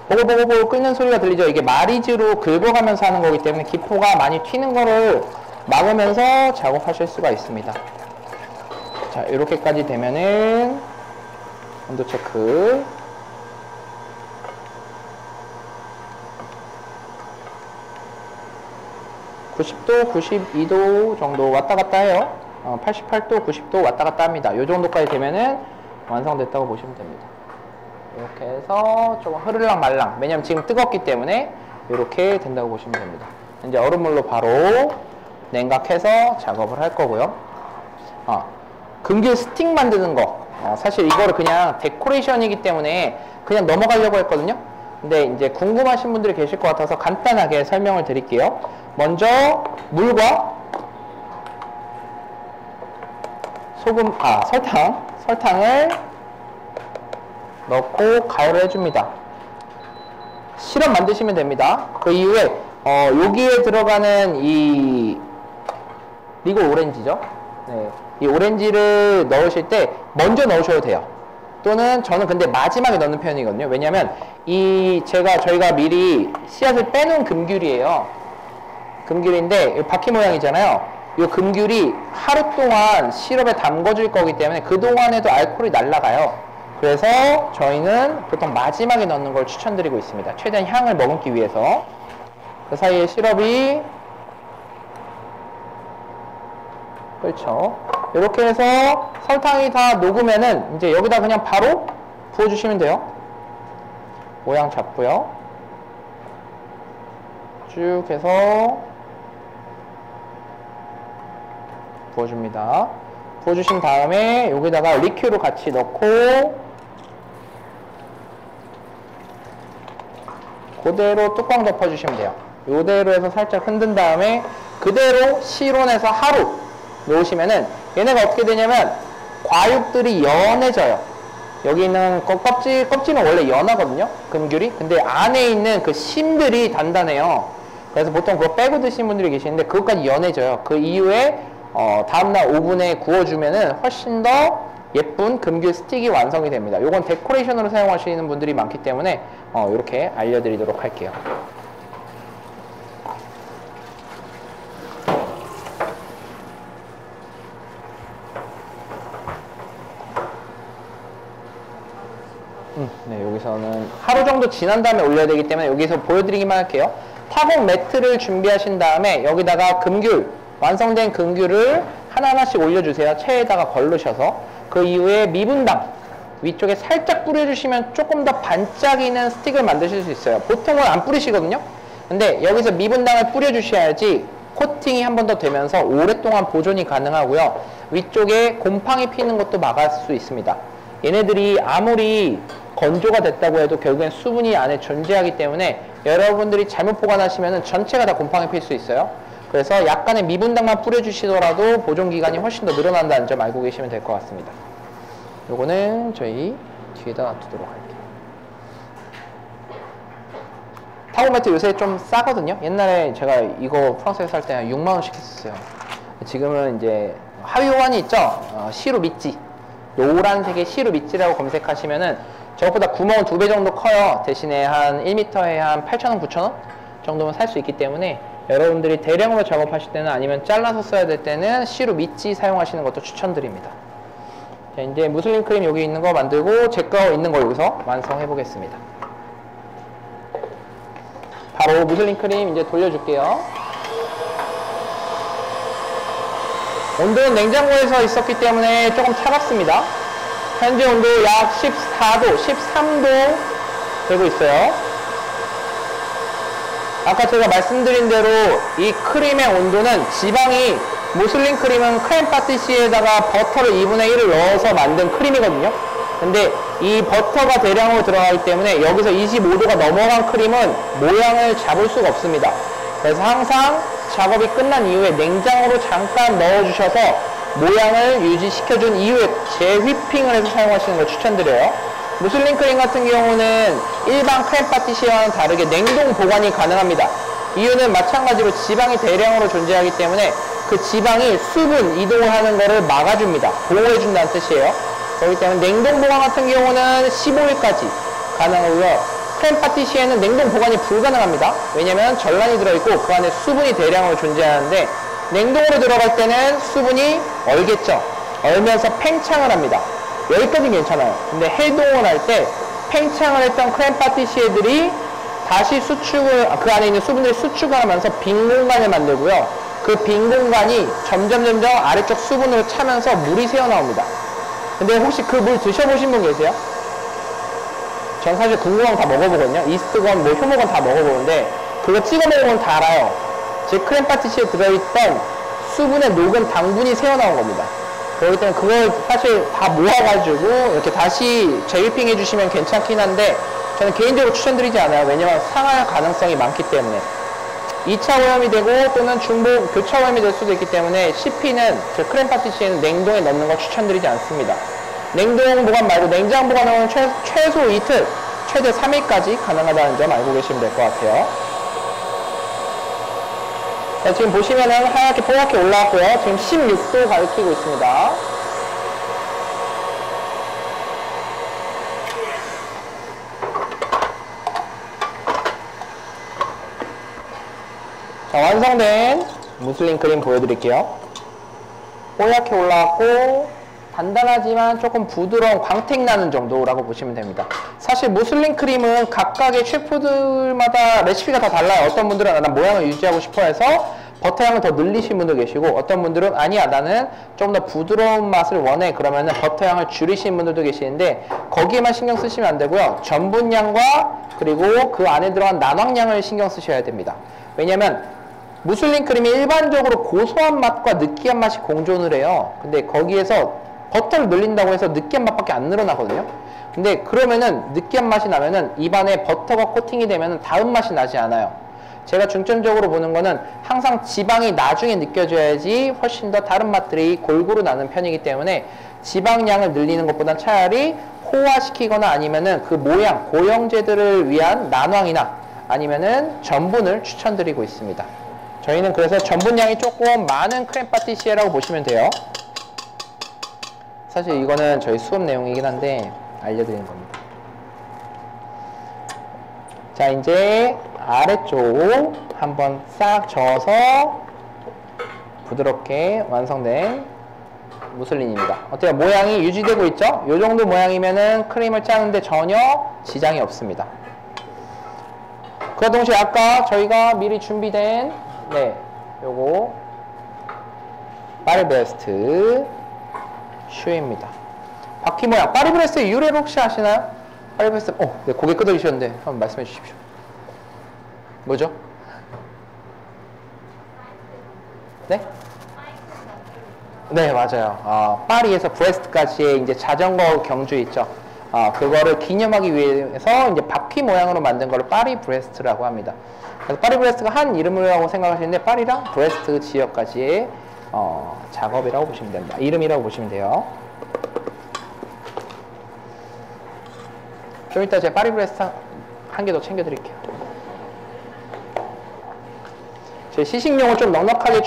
보글보글 끓는 소리가 들리죠. 이게 마리즈로 긁어가면서 하는 거기 때문에 기포가 많이 튀는 거를 막으면서 작업하실 수가 있습니다. 자, 이렇게까지 되면은 온도 체크. (90도) (92도) 정도 왔다 갔다 해요. 88도 90도 왔다 갔다 합니다. 이 정도까지 되면은 완성됐다고 보시면 됩니다. 이렇게 해서 조금 흐르랑 말랑, 왜냐면 지금 뜨겁기 때문에 이렇게 된다고 보시면 됩니다. 이제 얼음물로 바로 냉각해서 작업을 할 거고요. 금귤 스틱 만드는 거, 사실 이거를 그냥 데코레이션이기 때문에 그냥 넘어가려고 했거든요. 근데 이제 궁금하신 분들이 계실 것 같아서 간단하게 설명을 드릴게요. 먼저 물과 소금, 설탕을 넣고 가열을 해줍니다. 시럽 만드시면 됩니다. 그 이후에 여기에 들어가는 이 리골 오렌지죠. 네, 이 오렌지를 넣으실 때 먼저 넣으셔도 돼요. 또는 저는 근데 마지막에 넣는 편이거든요. 왜냐면 저희가 미리 씨앗을 빼놓은 금귤이에요. 금귤인데 바퀴 모양이잖아요. 이 금귤이 하루 동안 시럽에 담궈질 거기 때문에 그동안에도 알코올이 날아가요. 그래서 저희는 보통 마지막에 넣는 걸 추천드리고 있습니다. 최대한 향을 머금기 위해서. 그 사이에 시럽이 그렇죠. 이렇게 해서 설탕이 다 녹으면은 이제 여기다 그냥 바로 부어주시면 돼요. 모양 잡고요. 쭉 해서 부어줍니다. 부어주신 다음에 여기다가 리큐를 같이 넣고 그대로 뚜껑 덮어주시면 돼요. 이대로 해서 살짝 흔든 다음에 그대로 실온에서 하루 놓으시면은 얘네가 어떻게 되냐면 과육들이 연해져요. 여기 있는 껍질은 원래 연하거든요. 금귤이. 근데 안에 있는 그 심들이 단단해요. 그래서 보통 그거 빼고 드시는 분들이 계시는데 그것까지 연해져요. 그 이후에 다음날 오븐에 구워주면은 훨씬 더 예쁜 금귤 스틱이 완성이 됩니다. 요건 데코레이션으로 사용하시는 분들이 많기 때문에 이렇게 알려드리도록 할게요. 네, 여기서는 하루 정도 지난 다음에 올려야 되기 때문에 여기서 보여드리기만 할게요. 타공 매트를 준비하신 다음에 여기다가 금귤, 완성된 금귤을 하나하나씩 올려주세요. 체에다가 걸르셔서. 그 이후에 미분당 위쪽에 살짝 뿌려주시면 조금 더 반짝이는 스틱을 만드실 수 있어요. 보통은 안 뿌리시거든요. 근데 여기서 미분당을 뿌려주셔야지 코팅이 한 번 더 되면서 오랫동안 보존이 가능하고요. 위쪽에 곰팡이 피는 것도 막을 수 있습니다. 얘네들이 아무리 건조가 됐다고 해도 결국엔 수분이 안에 존재하기 때문에 여러분들이 잘못 보관하시면 전체가 다 곰팡이 필 수 있어요. 그래서 약간의 미분당만 뿌려주시더라도 보존기간이 훨씬 더 늘어난다는 점 알고 계시면 될 것 같습니다. 요거는 저희 뒤에다 놔두도록 할게요. 타공 매트 요새 좀 싸거든요. 옛날에 제가 이거 프랑스에서 살 때 한 6만원씩 했었어요. 지금은 이제 하위 호환이 있죠. 시루 미찌, 노란색의 시루 미찌라고 검색하시면은 저것보다 구멍은 2배 정도 커요. 대신에 한 1m에 한 8,000원, 9,000원 정도면 살 수 있기 때문에 여러분들이 대량으로 작업하실 때는 아니면 잘라서 써야 될 때는 시루 미찌 사용하시는 것도 추천드립니다. 자, 이제 무슬린 크림 여기 있는 거 만들고 제 거 있는 거 여기서 완성해 보겠습니다. 바로 무슬린 크림 이제 돌려줄게요. 온도는 냉장고에서 있었기 때문에 조금 차갑습니다. 현재 온도 약 14도, 13도 되고 있어요. 아까 제가 말씀드린 대로 이 크림의 온도는 지방이 무슬린 크림은 크렘 파티시에다가 버터를 2분의 1을 넣어서 만든 크림이거든요. 근데 이 버터가 대량으로 들어가기 때문에 여기서 25도가 넘어간 크림은 모양을 잡을 수가 없습니다. 그래서 항상 작업이 끝난 이후에 냉장고로 잠깐 넣어주셔서 모양을 유지시켜준 이후에 재휘핑을 해서 사용하시는 걸 추천드려요. 무슬린 크림 같은 경우는 일반 크렘 파티시와는 다르게 냉동 보관이 가능합니다. 이유는 마찬가지로 지방이 대량으로 존재하기 때문에 그 지방이 수분 이동을 하는 것을 막아줍니다. 보호해준다는 뜻이에요. 그렇기 때문에 냉동 보관 같은 경우는 15일까지 가능하고요. 크렘 파티시에는 냉동 보관이 불가능합니다. 왜냐면 전란이 들어있고 그 안에 수분이 대량으로 존재하는데 냉동으로 들어갈 때는 수분이 얼겠죠. 얼면서 팽창을 합니다. 여기까지는 괜찮아요. 근데 해동을 할 때 팽창을 했던 크렘 파티시에들이 다시 수축을, 그 안에 있는 수분들이 수축을 하면서 빈 공간을 만들고요. 그 빈 공간이 점점 아래쪽 수분으로 차면서 물이 새어나옵니다. 근데 혹시 그 물 드셔보신 분 계세요? 전 사실 궁금한 거 다 먹어보거든요. 이스트건, 뭐 효모건 다 먹어보는데 그거 찍어 먹으면 다 알아요. 제 크렘 파티시에 들어있던 수분에 녹은 당분이 새어나온 겁니다. 그렇기 때문에 그걸 사실 다 모아가지고 이렇게 다시 재휘핑 해주시면 괜찮긴 한데 저는 개인적으로 추천드리지 않아요. 왜냐면 상할 가능성이 많기 때문에 2차 오염이 되고 또는 중복 교차 오염이 될 수도 있기 때문에 CP는 제 크렘 파티시에는 냉동에 넣는 거 추천드리지 않습니다. 냉동 보관 말고 냉장 보관은 최소 이틀, 최대 3일까지 가능하다는 점 알고 계시면 될 것 같아요. 자, 지금 보시면은 하얗게 뽀얗게 올라왔고요. 지금 16도 가리키고 있습니다. 자, 완성된 무슬린 크림 보여드릴게요. 뽀얗게 올라왔고 단단하지만 조금 부드러운 광택 나는 정도라고 보시면 됩니다. 사실 무슬린 크림은 각각의 셰프들마다 레시피가 다 달라요. 어떤 분들은 난 모양을 유지하고 싶어 해서 버터 향을 더 늘리신 분도 계시고 어떤 분들은 아니야 나는 좀 더 부드러운 맛을 원해 그러면은 버터 향을 줄이시는 분들도 계시는데 거기에만 신경 쓰시면 안 되고요. 전분량과 그리고 그 안에 들어간 난황량을 신경 쓰셔야 됩니다. 왜냐면 무슬린 크림이 일반적으로 고소한 맛과 느끼한 맛이 공존을 해요. 근데 거기에서 버터를 늘린다고 해서 느끼한 맛밖에 안 늘어나거든요. 근데 그러면은 느끼한 맛이 나면은 입안에 버터가 코팅이 되면은 다음 맛이 나지 않아요. 제가 중점적으로 보는 거는 항상 지방이 나중에 느껴져야지 훨씬 더 다른 맛들이 골고루 나는 편이기 때문에 지방량을 늘리는 것보단 차라리 호화시키거나 아니면은 그 모양, 고형제들을 위한 난황이나 아니면은 전분을 추천드리고 있습니다. 저희는 그래서 전분량이 조금 많은 크렘 파티시에라고 보시면 돼요. 사실 이거는 저희 수업 내용이긴 한데 알려드리는 겁니다. 자, 이제 아래쪽 한번 싹 저어서 부드럽게 완성된 무슬린입니다. 어때요? 모양이 유지되고 있죠? 이 정도 모양이면은 크림을 짜는데 전혀 지장이 없습니다. 그와 동시에 아까 저희가 미리 준비된 요거 파리브레스트 슈입니다. 바퀴 모양. 파리브레스트의 유래를 혹시 아시나요? 파리브레스트, 네, 고개 끄덕이셨는데 한번 말씀해 주십시오. 뭐죠? 네? 네, 맞아요. 파리에서 브레스트까지의 이제 자전거 경주 있죠. 그거를 기념하기 위해서 이제 바퀴 모양으로 만든 걸 파리 브레스트라고 합니다. 그래서 파리 브레스트가 한 이름이라고 생각하시는데 파리랑 브레스트 지역까지의 작업이라고 보시면 됩니다. 이름이라고 보시면 돼요. 좀 이따 제가 파리 브레스트 한 개 더 챙겨드릴게요. 제 시식용을 좀 넉넉하게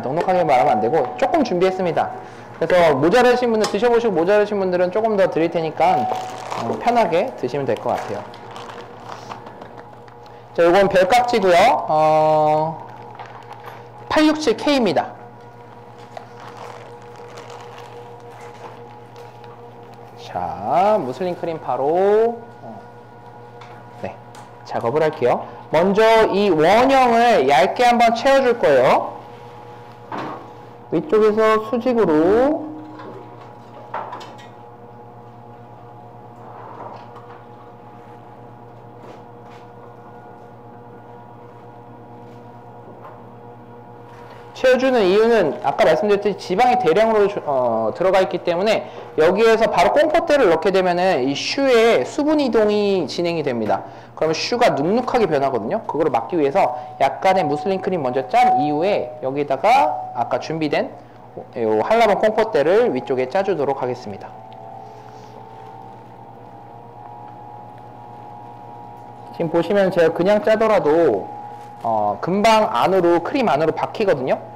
넉넉하게 말하면 안 되고 조금 준비했습니다. 그래서 모자라신 분들 드셔보시고 모자라신 분들은 조금 더 드릴 테니까 편하게 드시면 될 것 같아요. 자, 이건 별깍지고요. 867K입니다. 자, 무슬린 크림 바로 작업을 할게요. 먼저 이 원형을 얇게 한번 채워줄 거예요. 위쪽에서 수직으로 채워주는 이유는 아까 말씀드렸듯이 지방이 대량으로 들어가 있기 때문에 여기에서 바로 꼼포대를 넣게 되면은 이 슈에 수분 이동이 진행이 됩니다. 그러면 슈가 눅눅하게 변하거든요. 그거를 막기 위해서 약간의 무슬린 크림 먼저 짠 이후에 여기다가 아까 준비된 요 한라봉 꼼포대를 위쪽에 짜주도록 하겠습니다. 지금 보시면 제가 그냥 짜더라도 금방 안으로 크림 안으로 박히거든요.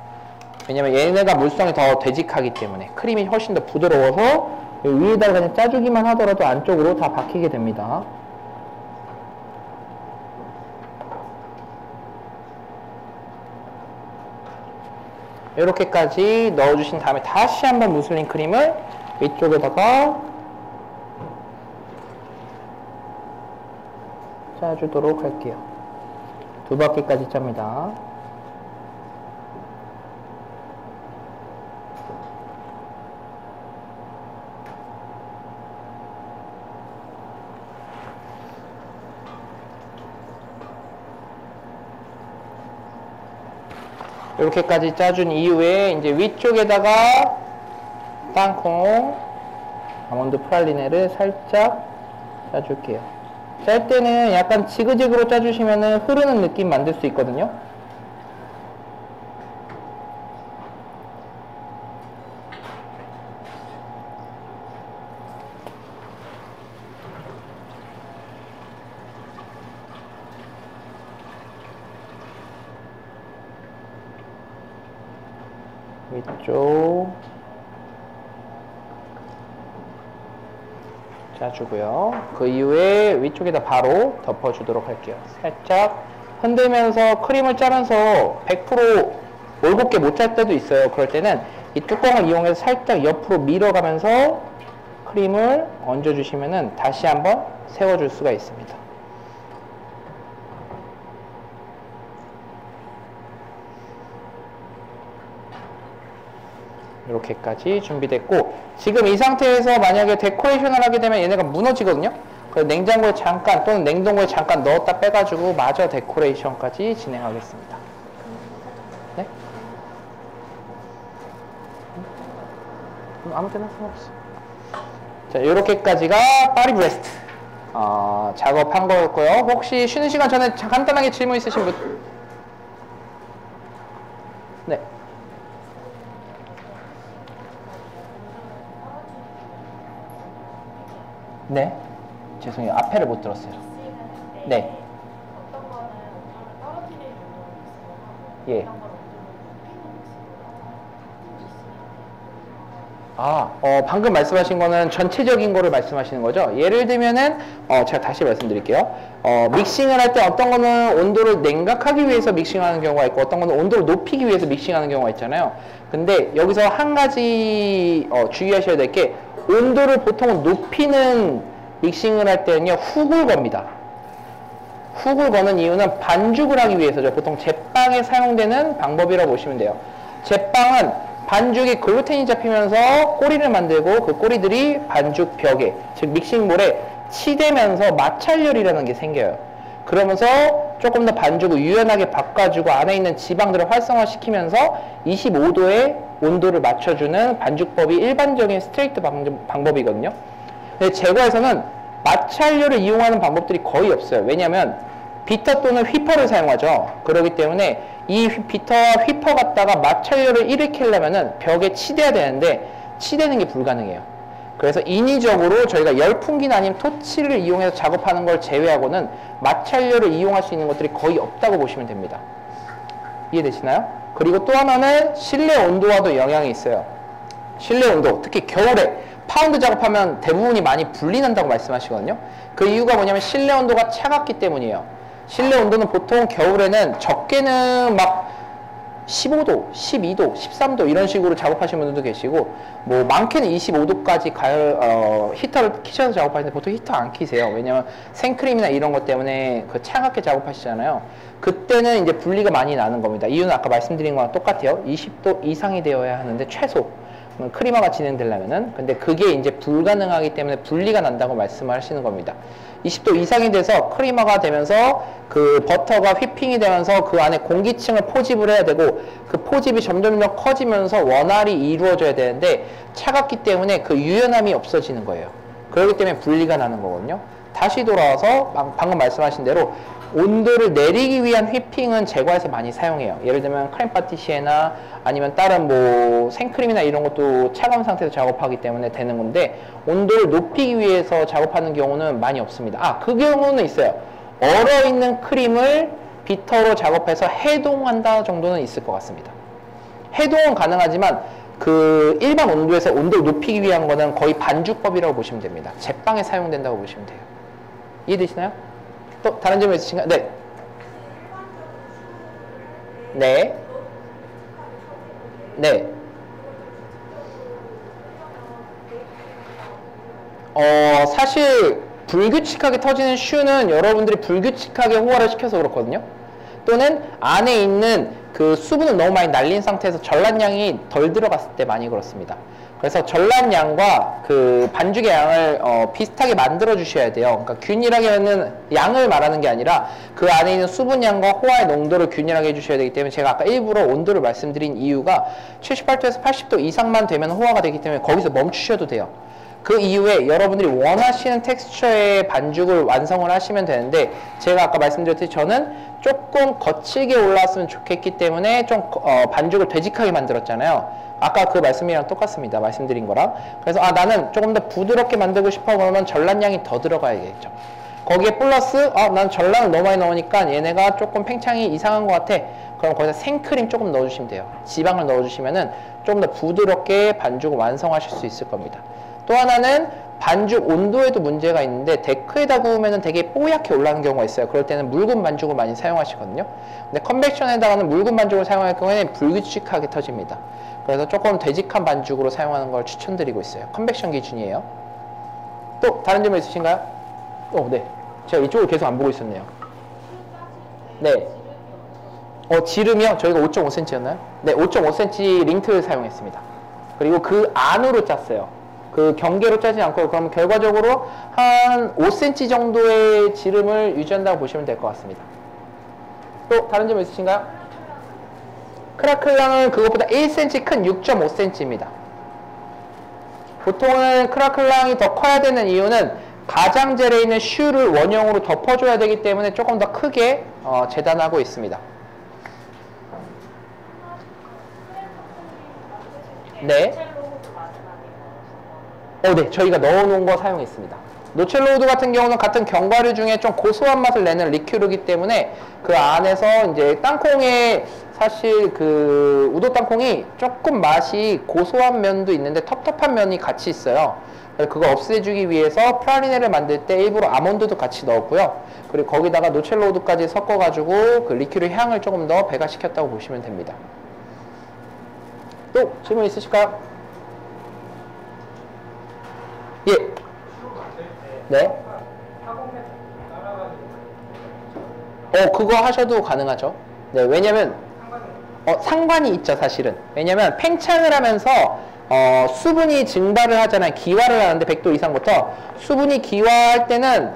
왜냐면 얘네가 물성이 더 되직하기 때문에 크림이 훨씬 더 부드러워서 위에다가 그냥 짜주기만 하더라도 안쪽으로 다 박히게 됩니다. 이렇게까지 넣어주신 다음에 다시 한번 무슬린 크림을 위쪽에다가 짜주도록 할게요. 2바퀴까지 짭니다. 이렇게까지 짜준 이후에 이제 위쪽에다가 땅콩, 아몬드 프랄리네를 살짝 짜줄게요. 짤 때는 약간 지그재그로 짜주시면은 흐르는 느낌 만들 수 있거든요. 위쪽 짜주고요. 그 이후에 위쪽에다 바로 덮어주도록 할게요. 살짝 흔들면서 크림을 짜면서 100% 올곧게 못 짤 때도 있어요. 그럴 때는 이 뚜껑을 이용해서 살짝 옆으로 밀어가면서 크림을 얹어주시면은 다시 한번 세워줄 수가 있습니다. 이렇게까지 준비됐고, 지금 이 상태에서 만약에 데코레이션을 하게 되면 얘네가 무너지거든요. 그래서 냉장고에 잠깐 또는 냉동고에 잠깐 넣었다 빼가지고 마저 데코레이션까지 진행하겠습니다. 네? 아무 때나 상관없어. 자, 이렇게까지가 파리 브레스트 작업한 거였고요. 혹시 쉬는 시간 전에 간단하게 질문 있으신 분? 네. 네. 죄송해요. 앞에를 못 들었어요. 네. 예. 방금 말씀하신 거는 전체적인 거를 말씀하시는 거죠. 예를 들면은, 제가 다시 말씀드릴게요. 믹싱을 할 때 어떤 거는 온도를 냉각하기 위해서 믹싱하는 경우가 있고, 어떤 거는 온도를 높이기 위해서 믹싱하는 경우가 있잖아요. 근데 여기서 한 가지, 주의하셔야 될 게, 온도를 보통 높이는 믹싱을 할 때는요, 훅을 겁니다. 훅을 거는 이유는 반죽을 하기 위해서죠. 보통 제빵에 사용되는 방법이라고 보시면 돼요. 제빵은 반죽이 글루텐이 잡히면서 꼬리를 만들고 그 꼬리들이 반죽 벽에, 즉 믹싱볼에 치대면서 마찰열이라는 게 생겨요. 그러면서 조금 더 반죽을 유연하게 바꿔주고 안에 있는 지방들을 활성화시키면서 25도의 온도를 맞춰주는 반죽법이 일반적인 스트레이트 방법이거든요. 근데 제과에서는 마찰열을 이용하는 방법들이 거의 없어요. 왜냐하면 비터 또는 휘퍼를 사용하죠. 그렇기 때문에 이 비터와 휘퍼 갖다가 마찰열을 일으키려면은 벽에 치대야 되는데 치대는 게 불가능해요. 그래서 인위적으로 저희가 열풍기나 아니면 토치를 이용해서 작업하는 걸 제외하고는 마찰열을 이용할 수 있는 것들이 거의 없다고 보시면 됩니다. 이해되시나요? 그리고 또 하나는 실내 온도와도 영향이 있어요. 실내 온도, 특히 겨울에 파운드 작업하면 대부분이 많이 분리 난다고 말씀하시거든요. 그 이유가 뭐냐면 실내 온도가 차갑기 때문이에요. 실내 온도는 보통 겨울에는 적게는 막 15도, 12도, 13도 이런 식으로 작업하시는 분들도 계시고, 뭐 많게는 25도까지 히터를 키셔서 작업하시는데 보통 히터 안 키세요. 왜냐면 생크림이나 이런 것 때문에 그 차갑게 작업하시잖아요. 그때는 이제 분리가 많이 나는 겁니다. 이유는 아까 말씀드린 거랑 똑같아요. 20도 이상이 되어야 하는데 최소 크리머가 진행되려면은, 근데 그게 이제 불가능하기 때문에 분리가 난다고 말씀을 하시는 겁니다. 20도 이상이 돼서 크리머가 되면서 그 버터가 휘핑이 되면서 그 안에 공기층을 포집을 해야 되고, 그 포집이 점점점 커지면서 원활히 이루어져야 되는데 차갑기 때문에 그 유연함이 없어지는 거예요. 그렇기 때문에 분리가 나는 거거든요. 다시 돌아와서 방금 말씀하신 대로 온도를 내리기 위한 휘핑은 제과에서 많이 사용해요. 예를 들면 크림 파티시에나 아니면 다른 뭐 생크림이나 이런 것도 차가운 상태에서 작업하기 때문에 되는 건데, 온도를 높이기 위해서 작업하는 경우는 많이 없습니다. 그 경우는 있어요. 얼어있는 크림을 비터로 작업해서 해동한다 정도는 있을 것 같습니다. 해동은 가능하지만 그 일반 온도에서 온도를 높이기 위한 거는 거의 반죽법이라고 보시면 됩니다. 제빵에 사용된다고 보시면 돼요. 이해되시나요? 또 다른 점이 있으신가요? 네. 네. 네. 사실 불규칙하게 터지는 슈는 여러분들이 불규칙하게 호화를 시켜서 그렇거든요. 또는 안에 있는 그 수분을 너무 많이 날린 상태에서 전란량이 덜 들어갔을 때 많이 그렇습니다. 그래서 전란량과 그 반죽의 양을 비슷하게 만들어 주셔야 돼요. 그러니까 균일하게 하는 양을 말하는 게 아니라 그 안에 있는 수분량과 호화의 농도를 균일하게 해주셔야 되기 때문에, 제가 아까 일부러 온도를 말씀드린 이유가 78도에서 80도 이상만 되면 호화가 되기 때문에 거기서 멈추셔도 돼요. 그 이후에 여러분들이 원하시는 텍스처의 반죽을 완성을 하시면 되는데, 제가 아까 말씀드렸듯이 저는 조금 거칠게 올라왔으면 좋겠기 때문에 좀 반죽을 되직하게 만들었잖아요. 아까 그 말씀이랑 똑같습니다. 말씀드린 거랑. 그래서 나는 조금 더 부드럽게 만들고 싶어 그러면 전란량이 더 들어가야겠죠. 거기에 플러스 난 전란을 너무 많이 넣으니까 얘네가 조금 팽창이 이상한 것 같아. 그럼 거기다 생크림 조금 넣어주시면 돼요. 지방을 넣어주시면은 조금 더 부드럽게 반죽을 완성하실 수 있을 겁니다. 또 하나는 반죽 온도에도 문제가 있는데, 데크에다 구우면 되게 뽀얗게 올라가는 경우가 있어요. 그럴 때는 묽은 반죽을 많이 사용하시거든요. 근데 컨벡션에다가는 묽은 반죽을 사용할 경우에는 불규칙하게 터집니다. 그래서 조금 되직한 반죽으로 사용하는 걸 추천드리고 있어요. 컨벡션 기준이에요. 또 다른 점이 있으신가요? 네. 제가 이쪽을 계속 안 보고 있었네요. 네. 지름이요? 저희가 5.5cm였나요? 네, 5.5cm 링트를 사용했습니다. 그리고 그 안으로 짰어요. 그 경계로 짜지 않고, 그럼 결과적으로 한 5cm 정도의 지름을 유지한다고 보시면 될 것 같습니다. 또 다른 점 있으신가요? 크라클랑은 그것보다 1cm 큰 6.5cm입니다. 보통은 크라클랑이 더 커야 되는 이유는 가장젤에 있는 슈를 원형으로 덮어줘야 되기 때문에 조금 더 크게 재단하고 있습니다. 네. 네, 저희가 넣어놓은 거 사용했습니다. 노첼로우드 같은 경우는 같은 견과류 중에 좀 고소한 맛을 내는 리큐르기 때문에 그 안에서 이제 땅콩에 사실 그 우도 땅콩이 조금 맛이 고소한 면도 있는데 텁텁한 면이 같이 있어요. 그거 없애주기 위해서 프라리네를 만들 때 일부러 아몬드도 같이 넣었고요. 그리고 거기다가 노첼로 우드까지 섞어가지고 그 리큐르 향을 조금 더 배가시켰다고 보시면 됩니다. 또 질문 있으실까요? 예. 네. 그거 하셔도 가능하죠. 네, 왜냐면 상관이 있죠, 사실은. 왜냐면 팽창을 하면서 수분이 증발을 하잖아요. 기화를 하는데 100도 이상부터 수분이 기화할 때는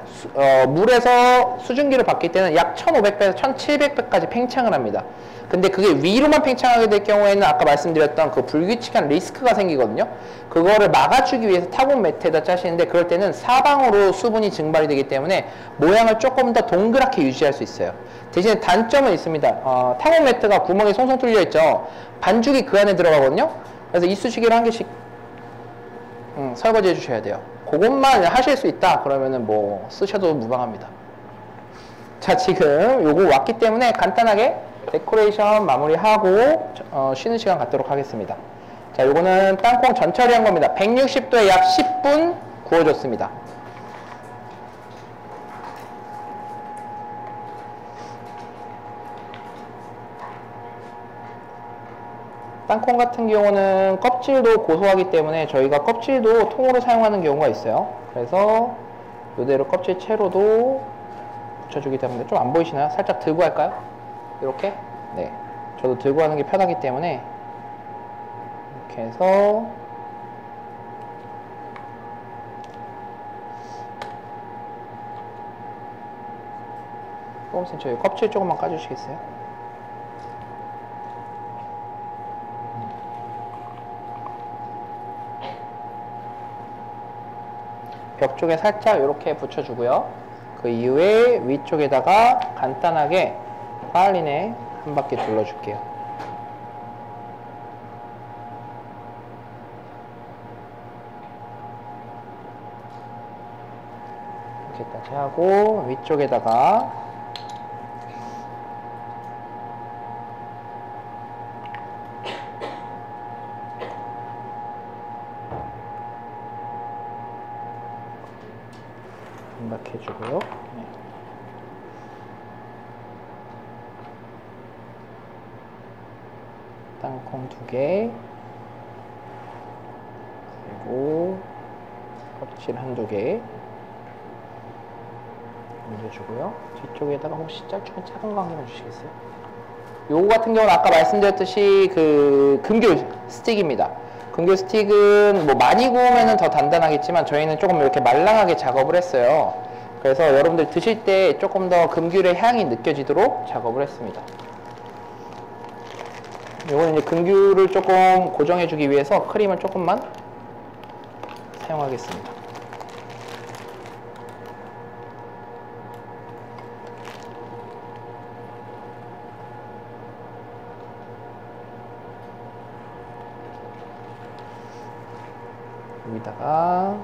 물에서 수증기를 받기 때는 약 1500배에서 1700배까지 팽창을 합니다. 근데 그게 위로만 팽창하게 될 경우에는 아까 말씀드렸던 그 불규칙한 리스크가 생기거든요. 그거를 막아주기 위해서 타공 매트에다 짜시는데 그럴 때는 사방으로 수분이 증발이 되기 때문에 모양을 조금 더 동그랗게 유지할 수 있어요. 대신에 단점은 있습니다. 타공 매트가 구멍이 송송 뚫려 있죠. 반죽이 그 안에 들어가거든요. 그래서 이쑤시개를 한 개씩 설거지 해주셔야 돼요. 그것만 하실 수 있다 그러면은 뭐 쓰셔도 무방합니다. 자, 지금 요거 왔기 때문에 간단하게 데코레이션 마무리하고 쉬는 시간 갖도록 하겠습니다. 자, 요거는 땅콩 전처리한 겁니다. 160도에 약 10분 구워줬습니다. 땅콩 같은 경우는 껍질도 고소하기 때문에 저희가 껍질도 통으로 사용하는 경우가 있어요. 그래서 이대로 껍질 채로도 붙여주기 때문에 좀 안 보이시나요? 살짝 들고 할까요? 이렇게? 네. 저도 들고 하는 게 편하기 때문에 이렇게 해서 조금 저희 껍질 조금만 까주시겠어요? 벽 쪽에 살짝 이렇게 붙여주고요. 그 이후에 위쪽에다가 간단하게 파울린에 한 바퀴 둘러줄게요. 이렇게까지 하고 위쪽에다가 한 바퀴 해주고요. 네. 땅콩 2개 그리고 껍질 한두 개 얹어주고요. 뒤쪽에다가 혹시 짧게 작은 거 한 개만 주시겠어요? 요거 같은 경우는 아까 말씀드렸듯이 그 금귤 스틱입니다. 금귤 스틱은 뭐 많이 구우면 더 단단하겠지만 저희는 조금 이렇게 말랑하게 작업을 했어요. 그래서 여러분들 드실 때 조금 더 금귤의 향이 느껴지도록 작업을 했습니다. 요거는 이제 금귤을 조금 고정해주기 위해서 크림을 조금만 사용하겠습니다. 여기다가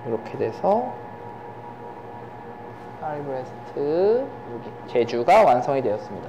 이렇게 돼서 파리브레스트 여기 제주가 완성이 되었습니다.